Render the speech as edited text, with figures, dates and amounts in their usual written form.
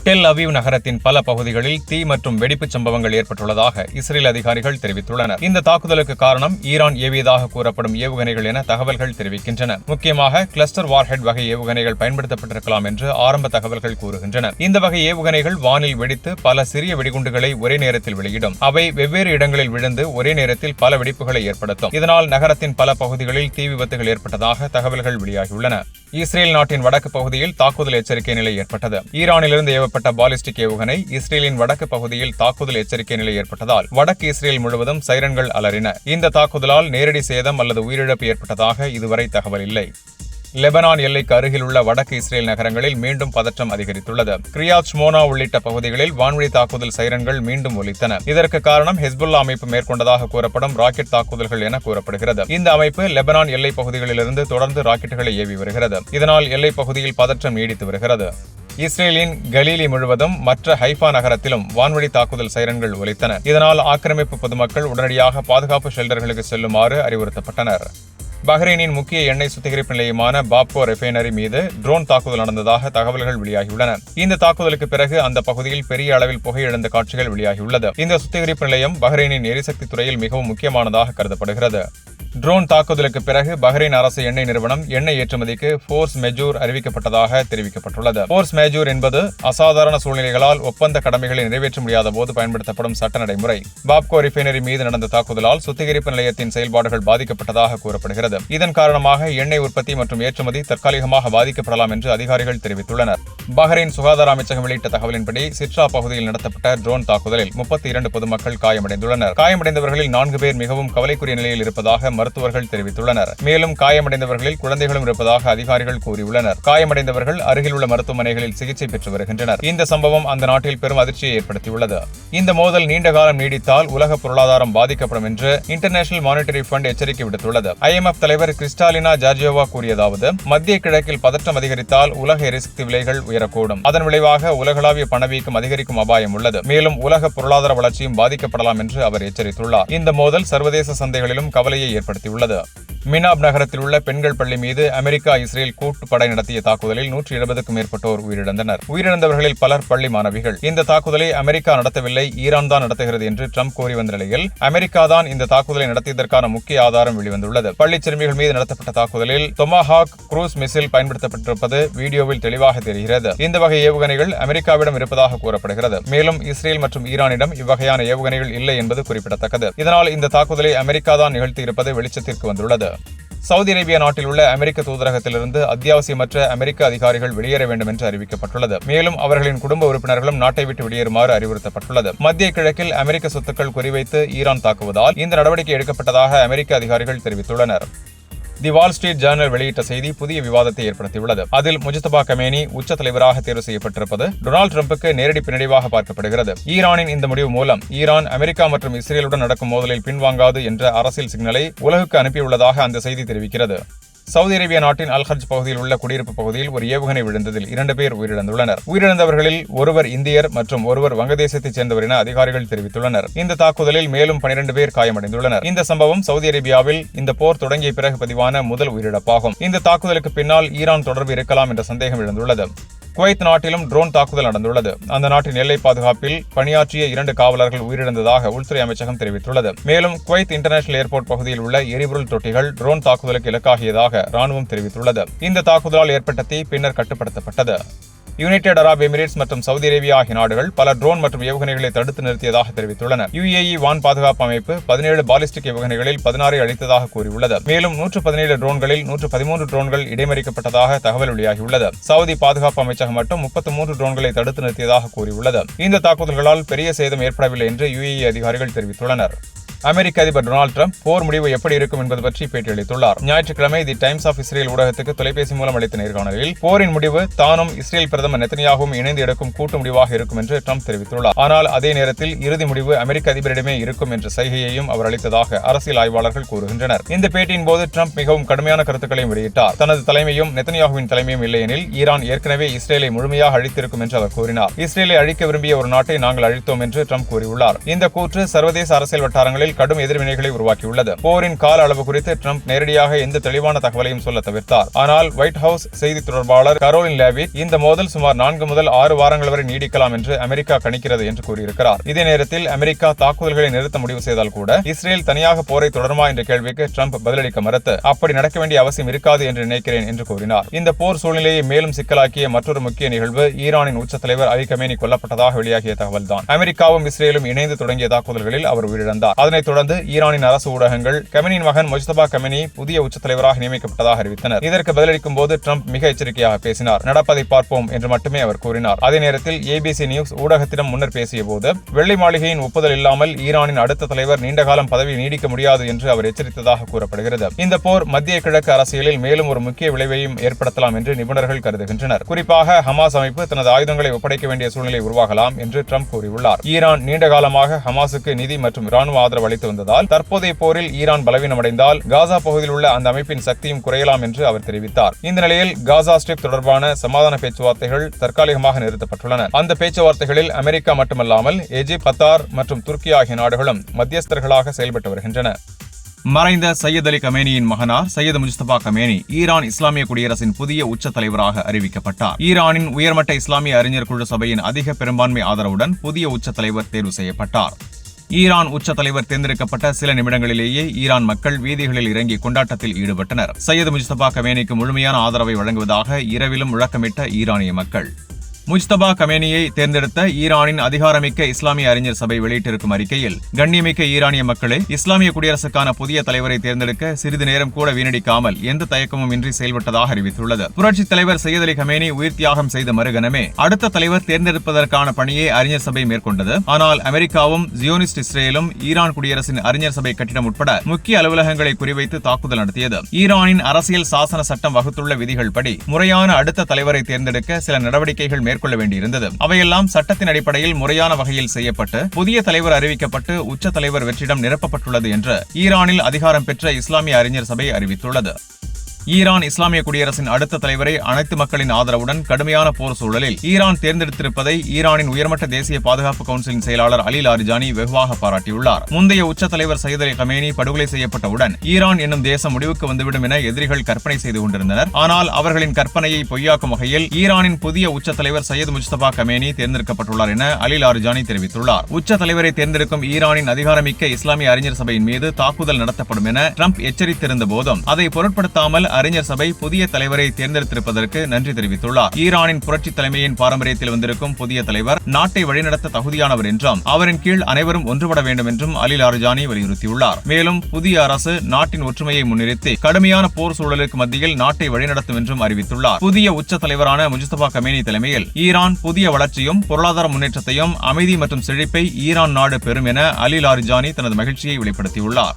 Tel Aviv நகரத்தின் பல பகுதிகளில் தீ மற்றும் வெடிப்புச் சம்பவங்கள் ஏற்பட்டுள்ளதாக இஸ்ரேல் அதிகாரிகள் தெரிவித்துள்ளனர். இந்த தாக்குதலுக்கு காரணம் ஈரான் ஏவியதாக கூறப்படும் ஏவுகணைகள் என தகவல்கள் தெரிவிக்கின்றன. முக்கியமாக கிளஸ்டர் வார்ஹெட் வகை ஏவுகணைகள் பயன்படுத்தப்பட்டிருக்கலாம் என்று ஆரம்ப தகவல்கள் கூறுகின்றன. இந்த வகை ஏவுகணைகள் வானில் வெடித்து பல சிறிய வெடிகுண்டுகளை ஒரே நேரத்தில் வெளியிடும். அவை வெவ்வேறு இடங்களில் விழுந்து ஒரே நேரத்தில் பல வெடிப்புகளை ஏற்படுத்தும். இதனால் நகரத்தின் பல பகுதிகளில் தீ விபத்துகள் ஏற்பட்டதாக தகவல்கள் வெளியாகியுள்ளன. இஸ்ரேல் நாட்டின் வடக்கு பகுதியில் தாக்குதல் எச்சரிக்கை நிலை ஏற்பட்டது. ஈரானிலிருந்து ஏவப்பட்ட பாலிஸ்டிக் ஏவுகணை இஸ்ரேலின் வடக்கு பகுதியில் தாக்குதல் எச்சரிக்கை நிலை ஏற்பட்டதால் வடக்கு இஸ்ரேல் முழுவதும் சைரன்கள் அலறின. இந்த தாக்குதலால் நேரடி சேதம் அல்லது உயிரிழப்பு ஏற்பட்டதாக இதுவரை தகவல் இல்லை. லெபனான் எல்லைக்கு அருகில் உள்ள வடக்கு இஸ்ரேல் நகரங்களில் மீண்டும் பதற்றம் அதிகரித்துள்ளது. கிரியாத் ஷ்மோனா உள்ளிட்ட பகுதிகளில் வான்வழி தாக்குதல் சைரன்கள் மீண்டும் ஒலித்தன. இதற்கு காரணம் ஹெஸ்புல்லா அமைப்பு மேற்கொண்டதாக கூறப்படும் ராக்கெட் தாக்குதல்கள் என கூறப்படுகிறது. இந்த அமைப்பு லெபனான் எல்லைப் பகுதிகளிலிருந்து தொடர்ந்து ராக்கெட்டுகளை ஏவி வருகிறது. இதனால் எல்லைப் பகுதியில் பதற்றம் நீடித்து வருகிறது. இஸ்ரேலின் கலீலி முழுவதும் மற்ற ஹைஃபா நகரத்திலும் வான்வழி தாக்குதல் சைரன்கள் ஒலித்தன. இதனால் ஆக்கிரமிப்பு பொதுமக்கள் உடனடியாக பாதுகாப்பு ஷெல்டர்களுக்கு செல்லுமாறு அறிவுறுத்தப்பட்டனர். பஹ்ரைனின் முக்கிய எண்ணெய் சுத்திகரிப்பு நிலையமான பாப்கோ ரெஃபைனரி மீது ட்ரோன் தாக்குதல் நடந்ததாக தகவல்கள் வெளியாகியுள்ளன. இந்த தாக்குதலுக்கு பிறகு அந்த பகுதியில் பெரிய அளவில் புகை எழுந்த காட்சிகள் வெளியாகியுள்ளது. இந்த சுத்திகரிப்பு நிலையம் பஹ்ரைனின் எரிசக்தி துறையில் மிகவும் முக்கியமானதாக கருதப்படுகிறது. ட்ரோன் தாக்குதலுக்கு பிறகு பஹ்ரைன் அரசு எண்ணெய் நிறுவனம் எண்ணெய் ஏற்றுமதிக்கு ஃபோர்ஸ் மெஜூர் அறிவிக்கப்பட்டதாக தெரிவிக்கப்பட்டுள்ளது. ஃபோர்ஸ் மெஜூர் என்பது அசாதாரண சூழ்நிலைகளால் ஒப்பந்த கடமைகளை நிறைவேற்ற முடியாத போது பயன்படுத்தப்படும் சட்ட நடைமுறை. பாப்கோ ரிஃபைனரி மீது நடந்த தாக்குதலால் சுத்திகரிப்பு நிலையத்தின் செயல்பாடுகள் பாதிக்கப்பட்டதாக கூறப்படுகிறது. இதன் காரணமாக எண்ணெய் உற்பத்தி மற்றும் ஏற்றுமதி தற்காலிகமாக பாதிக்கப்படலாம் என்று அதிகாரிகள் தெரிவித்துள்ளனர். பஹ்ரைன் சுகாதார அமைச்சகம் வெளியிட்ட தகவலின்படி சிட்ரா பகுதியில் நடத்தப்பட்ட ட்ரோன் தாக்குதலில் 32 பொதுமக்கள் காயமடைந்துள்ளனர். காயமடைந்தவர்களில் 4 பேர் மிகவும் கவலைக்குரிய நிலையில் இருப்பதாக மருத்துவர்கள் தெரிவித்துள்ளனர். மேலும் காயமடைந்தவர்களில் குழந்தைகளும் இருப்பதாக அதிகாரிகள் கூறியுள்ளனர். காயமடைந்தவர்கள் அருகில் உள்ள மருத்துவமனைகளில் சிகிச்சை பெற்று வருகின்றனர். இந்த சம்பவம் அந்த நாட்டில் பெரும் அதிர்ச்சியை ஏற்படுத்தியுள்ளது. இந்த மோதல் நீண்ட காலம் நீடித்தால் உலக பொருளாதாரம் பாதிக்கப்படும் என்று இன்டர்நேஷனல் மானிட்டரி ஃபண்ட் எச்சரிக்கை விடுத்துள்ளது. IMF தலைவர் கிறிஸ்டாலினா ஜார்ஜியோவா கூறியதாவது, மத்திய கிழக்கில் பதற்றம் அதிகரித்தால் உலக எரிசக்தி விலைகள் உயரக்கூடும். அதன் விளைவாக உலகளாவிய பணவீக்கம் அதிகரிக்கும் அபாயம் உள்ளது. மேலும் உலக பொருளாதார வளர்ச்சியும் பாதிக்கப்படலாம் என்று அவர் எச்சரித்துள்ளார். இந்த மோதல் சர்வதேச சந்தைகளிலும் கவலையை ஏற்படுத்தியுள்ளது. மினாப் நகரத்தில் உள்ள பெண்கள் பள்ளி மீது அமெரிக்கா இஸ்ரேல் கூட்டு படை நடத்திய தாக்குதலில் 170க்கும் மேற்பட்டோர் உயிரிழந்தனர். உயிரிழந்தவர்களில் பலர் பள்ளி மாணவிகள். இந்த தாக்குதலை அமெரிக்கா நடத்தவில்லை, ஈரான் தான் நடத்துகிறது என்று ட்ரம்ப் கூறி வந்த நிலையில் அமெரிக்கா தான் இந்த தாக்குதலை நடத்தியதற்கான முக்கிய ஆதாரம் வெளிவந்துள்ளது. பள்ளி சிறுமிகள் மீது நடத்தப்பட்ட தாக்குதலில் டொமாஹாக் குரூஸ் மிசைல் பயன்படுத்தப்பட்டிருப்பது வீடியோவில் தெளிவாக தெரிகிறது. இந்த வகை ஏவுகணைகள் அமெரிக்காவிடம் இருப்பதாக கூறப்படுகிறது. மேலும் இஸ்ரேல் மற்றும் ஈரானிடம் இவ்வகையான ஏவுகணைகள் இல்லை என்பது குறிப்பிடத்தக்கது. இதனால் இந்த தாக்குதலை அமெரிக்கா தான் நிகழ்த்தியிருப்பது வெளிச்சத்திற்கு வந்துள்ளது. சவுதி அரேபியா நாட்டில் உள்ள அமெரிக்க தூதரகத்திலிருந்து அத்தியாவசியமற்ற அமெரிக்க அதிகாரிகள் வெளியேற வேண்டும் என்று அறிவிக்கப்பட்டுள்ளது. மேலும் அவர்களின் குடும்ப உறுப்பினர்களும் நாட்டை விட்டு வெளியேறுமாறு அறிவுறுத்தப்பட்டுள்ளது. மத்திய கிழக்கில் அமெரிக்க சொத்துக்கள் குறிவைத்து ஈரான் தாக்குவதால் இந்த நடவடிக்கை எடுக்கப்பட்டதாக அமெரிக்க அதிகாரிகள் தெரிவித்துள்ளனர். தி வால் ஸ்ட்ரீட் ஜேர்னல் வெளியிட்ட செய்தி புதிய விவாதத்தை ஏற்படுத்தியுள்ளது. அதில் முஜ்தபா கமேனி உச்ச தலைவராக தேர்வு செய்யப்பட்டிருப்பது டொனால்டு டிரம்புக்கு நேரடி பின்னடைவாக பார்க்கப்படுகிறது. ஈரானின் இந்த முடிவு மூலம் ஈரான் அமெரிக்கா மற்றும் இஸ்ரேலுடன் நடக்கும் மோதலில் பின்வாங்காது என்ற அரசியல் சிக்னலை உலகுக்கு அனுப்பியுள்ளதாக அந்த செய்தி தெரிவிக்கிறது. சவுதி அரேபியா நாட்டின் அல்ஹர்ஜ் பகுதியில் உள்ள குடியிருப்பு பகுதியில் ஒரு ஏவுகணை விழுந்ததில் 2 பேர் உயிரிழந்துள்ளனர். உயிரிழந்தவர்களில் ஒருவர் இந்தியர் மற்றும் ஒருவர் வங்கதேசத்தைச் சேர்ந்தவர் என அதிகாரிகள் தெரிவித்துள்ளனர். இந்த தாக்குதலில் மேலும் 12 பேர் காயமடைந்துள்ளனர். இந்த சம்பவம் சவுதி அரேபியாவில் இந்த போர் தொடங்கிய பிறகு பதிவான முதல் உயிரிழப்பாகும். இந்த தாக்குதலுக்கு பின்னால் ஈரான் தொடர்பு இருக்கலாம் என்ற சந்தேகம் எழுந்துள்ளது. குவைத் நாட்டிலும் ட்ரோன் தாக்குதல் நடந்துள்ளது. அந்த நாட்டின் எல்லை பாதுகாப்பில் பணியாற்றிய 2 காவலர்கள் உயிரிழந்ததாக உள்துறை அமைச்சகம் தெரிவித்துள்ளது. மேலும் குவைத் இன்டர்நேஷனல் ஏர்போர்ட் பகுதியில் உள்ள எரிபொருள் தொட்டிகள் ட்ரோன் தாக்குதலுக்கு இலக்காகியதாக ராணுவம் தெரிவித்துள்ளது. இந்த தாக்குதலால் ஏற்பட்ட தீ பின்னர் கட்டுப்படுத்தப்பட்டது. யுனைடெட் அரப் எமிரேட்ஸ் மற்றும் சவுதி அரேபியா ஆகிய நாடுகள் பல ட்ரோன் மற்றும் ஏவுகணைகளை தடுத்து நிறுத்தியதாக தெரிவித்துள்ளன. UAE வான் பாதுகாப்பு அமைப்பு 17 பாலிஸ்டிக் ஏவுகணைகளில் 16 அழித்ததாக கூறியுள்ளது. மேலும் 117 ட்ரோன்களில் 113 ட்ரோன்கள் இடைமறிக்கப்பட்டதாக தகவல் வெளியாகியுள்ளது. சவுதி பாதுகாப்பு அமைச்சகம் மட்டும் 33 ட்ரோன்களை தடுத்து நிறுத்தியதாக கூறியுள்ளது. இந்த தாக்குதல்களால் பெரிய சேதம் ஏற்படவில்லை என்று UAE அதிகாரிகள் தெரிவித்துள்ளனர். அமெரிக்க அதிபர் டொனால்டு டிரம்ப் போர் முடிவு எப்படி இருக்கும் என்பது பற்றி பேட்டியளித்துள்ளார். ஞாயிற்றுக்கிழமை தி டைம்ஸ் ஆஃப் இஸ்ரேல் ஊடகத்துக்கு தொலைபேசி மூலம் அளித்த நேர்காணலில் போரின் முடிவு தானும் இஸ்ரேல் பிரதமர் நெத்தனியாகவும் இணைந்து எடுக்கும் கூட்டு முடிவாக இருக்கும் என்று ட்ரம்ப் தெரிவித்துள்ளார். ஆனால் அதே நேரத்தில் இறுதி முடிவு அமெரிக்க அதிபரிடமே இருக்கும் என்ற சைகையையும் அவர் அளித்ததாக அரசியல் ஆய்வாளர்கள் கூறுகின்றனர். இந்த பேட்டியின் போது ட்ரம்ப் மிகவும் கடுமையான கருத்துக்களையும் வெளியிட்டார். தனது தலைமையும் நெத்தனியாகுவின் தலைமையும் இல்லையெனில் ஈரான் ஏற்கனவே இஸ்ரேலை முழுமையாக அழித்திருக்கும் என்று அவர் கூறினார். இஸ்ரேலை அழிக்க விரும்பிய ஒரு நாட்டை நாங்கள் அழித்தோம் என்று ட்ரம்ப் கூறியுள்ளார். இந்த கூற்று சர்வதேச அரசியல் வட்டாரங்களில் மத்தியில் கடும் எதிர்வினைகளை உருவாக்கியுள்ளது. போரின் கால அளவு குறித்து ட்ரம்ப் நேரடியாக எந்த தெளிவான தகவலையும் சொல்ல தவிர்த்தார். ஆனால் ஒயிட் ஹவுஸ் செய்தி தொடர்பாளர் கரோலின் லேவிட் இந்த மோதல் சுமார் 4 முதல் 6 வாரங்கள் வரை நீடிக்கலாம் என்று அமெரிக்கா கணிக்கிறது என்று கூறியிருக்கிறார். இதே நேரத்தில் அமெரிக்கா தாக்குதல்களை நிறுத்த முடிவு செய்தால் கூட இஸ்ரேல் தனியாக போரை தொடருமா என்ற கேள்விக்கு ட்ரம்ப் பதிலளிக்க மறுத்து அப்படி நடக்க வேண்டிய அவசியம் இருக்காது என்று நினைக்கிறேன் என்று கூறினார். இந்த போர் சூழ்நிலையை மேலும் சிக்கலாக்கிய மற்றொரு முக்கிய நிகழ்வு ஈரானின் உச்ச தலைவர் அலி கமேனி கொல்லப்பட்டதாக வெளியாகிய தகவல்தான். அமெரிக்காவும் இஸ்ரேலும் இணைந்து தொடங்கிய தாக்குதல்களில் அவர் உயிரிழந்தார். அதனைத் தொடர்ந்து ஈரானின் அரசு ஊடகங்கள் கமேனியின் மகன் முஜ்தபா கமேனி புதிய உச்ச தலைவராக நியமிக்கப்பட்டதாக அறிவித்தனர். இதற்கு பதிலளிக்கும் போது ட்ரம்ப் மிக எச்சரிக்கையாக பேசினார். நடப்பதை பார்ப்போம் என்று மட்டுமே அவர் கூறினார். அதே நேரத்தில் ABC நியூஸ் ஊடகத்திடம் முன்னர் பேசிய போது வெள்ளை மாளிகையின் ஒப்புதல் இல்லாமல் ஈரானின் அடுத்த தலைவர் நீண்டகாலம் பதவி நீடிக்க முடியாது என்று அவர் எச்சரித்ததாக கூறப்படுகிறது. இந்த போர் மத்திய கிழக்கு அரசியலில் மேலும் ஒரு முக்கிய விளைவையும் ஏற்படுத்தலாம் என்று நிபுணர்கள் கருதுகின்றனர். குறிப்பாக ஹமாஸ் அமைப்பு தனது ஆயுதங்களை ஒப்படைக்க வேண்டிய சூழ்நிலை உருவாகலாம் என்று ட்ரம்ப் கூறியுள்ளார். ஈரான் நீண்ட காலமாக ஹமாஸுக்கு நிதி மற்றும் ராணுவ ஆதரவு அளித்து வந்ததால் தற்போதைய போரில் ஈரான் பலவீனமடைந்தால் காசா பகுதியில் உள்ள அந்த அமைப்பின் சக்தியும் குறையலாம் என்று அவர் தெரிவித்தார். இந்த நிலையில் காசா ஸ்ட்ரிப் தொடர்பான சமாதான பேச்சுவார்த்தைகள் தற்காலிகமாக நிறுத்தப்பட்டுள்ளன. அந்த பேச்சுவார்த்தைகளில் அமெரிக்கா மட்டுமல்லாமல் எகிப்து, கத்தார் மற்றும் துருக்கி ஆகிய நாடுகளும் மத்தியஸ்தர்களாக செயல்பட்டு வருகின்றன. மறைந்த சையத் அலி கமேனியின் மகனார் சையத் முஜ்தபா கமேனி ஈரான் இஸ்லாமிய குடியரசின் புதிய உச்ச தலைவராக அறிவிக்கப்பட்டார். ஈரானின் உயர்மட்ட இஸ்லாமிய அறிஞர் குழு சபையின் அதிக பெரும்பான்மை ஆதரவுடன் புதிய உச்ச தலைவர் தேர்வு செய்யப்பட்டார். ஈரான் உச்ச தலைவர் தேர்ந்தெடுக்கப்பட்ட சில நிமிடங்களிலேயே ஈரான் மக்கள் வீதிகளில் இறங்கி கொண்டாட்டத்தில் ஈடுபட்டனர். சையத் முஜ்தபா கமேனிக்கு முழுமையான ஆதரவை வழங்குவதாக இரவிலும் முழக்கமிட்ட ஈரானிய மக்கள். முஜ்தபா கமேனியை தேர்ந்தெடுத்த ஈரானின் அதிகாரமிக்க இஸ்லாமிய அறிஞர் சபை வெளியிட்டிருக்கும் அறிக்கையில், கண்ணியமிக்க ஈரானிய மக்களே, இஸ்லாமிய குடியரசுக்கான புதிய தலைவரை தேர்ந்தெடுக்க சிறிது நேரம் கூட வீணடிக்காமல் எந்த தயக்கமும் இன்றி செயல்பட்டதாக அறிவித்துள்ளது. புரட்சித் தலைவர் சையத் அலி கமேனி உயிர் தியாகம் செய்த மறுகணமே அடுத்த தலைவர் தேர்ந்தெடுப்பதற்கான பணியை அறிஞர் சபை மேற்கொண்டது. ஆனால் அமெரிக்காவும் ஜியோனிஸ்ட் இஸ்ரேலும் ஈரான் குடியரசின் அறிஞர் சபை கட்டிடம் உட்பட முக்கிய அலுவலகங்களை குறிவைத்து தாக்குதல் நடத்தியது. ஈரானின் அரசியல் சாசன சட்டம் வகுத்துள்ள விதிகள் படி முறையான அடுத்த தலைவரை தேர்ந்தெடுக்க சில நடவடிக்கைகள் மேற்கொள்ள வேண்டியிருந்தது. அவையெல்லாம் சட்டத்தின் அடிப்படையில் முறையான வகையில் செய்யப்பட்டு புதிய தலைவர் அறிவிக்கப்பட்டு உச்ச தலைவர் வெற்றிடம் நிரப்பப்பட்டுள்ளது என்று ஈரானில் அதிகாரம் பெற்ற இஸ்லாமிய அறிஞர் சபை அறிவித்துள்ளது. ஈரான் இஸ்லாமிய குடியரசின் அடுத்த தலைவரை அனைத்து மக்களின் ஆதரவுடன் கடுமையான போர் சூழலில் ஈரான் தேர்ந்தெடுத்திருப்பதை ஈரானின் உயர்மட்ட தேசிய பாதுகாப்பு கவுன்சிலின் செயலாளர் அலி லாரிஜானி வெகுவாக பாராட்டியுள்ளார். முந்தைய உச்ச தலைவர் சையத் அலி கமேனி படுகொலை செய்யப்பட்டவுடன் ஈரான் என்னும் தேசம் முடிவுக்கு வந்துவிடும் என எதிரிகள் கற்பனை செய்து கொண்டிருந்தனர். ஆனால் அவர்களின் கற்பனையை பொய்யாக்கும் வகையில் ஈரானின் புதிய உச்ச தலைவர் சையத் முஜ்தபா கமேனி தேர்ந்தெடுக்கப்பட்டுள்ளார் என அலி லாரிஜானி தெரிவித்துள்ளார். உச்ச தலைவரை தேர்ந்தெடுக்கும் ஈரானின் அதிகாரமிக்க இஸ்லாமிய அறிஞர் சபையின் மீது தாக்குதல் நடத்தப்படும் என ட்ரம்ப் எச்சரித்திருந்த போதும் அதை பொருட்படுத்தாமல் அறிஞர் சபை புதிய தலைவரை தேர்ந்தெடுத்திருப்பதற்கு நன்றி தெரிவித்துள்ளார். ஈரானின் புரட்சி தலைமையின் பாரம்பரியத்தில் வந்திருக்கும் புதிய தலைவர் நாட்டை வழிநடத்த தகுதியானவர் என்றும் அவரின் கீழ் அனைவரும் ஒன்றுபட வேண்டும் என்றும் அலி லாரிஜானி வலியுறுத்தியுள்ளார். மேலும் புதிய அரசு நாட்டின் ஒற்றுமையை முன்னிறுத்தி கடுமையான போர் சூழலுக்கு மத்தியில் நாட்டை வழிநடத்தும் என்றும் அறிவித்துள்ளார். புதிய உச்ச தலைவரான முஜ்தபா கமேனி தலைமையில் ஈரான் புதிய வளர்ச்சியும் பொருளாதார முன்னேற்றத்தையும் அமைதி மற்றும் செழிப்பை ஈரான் நாடு பெறும் என அலி லாரிஜானி தனது மகிழ்ச்சியை வெளிப்படுத்தியுள்ளார்.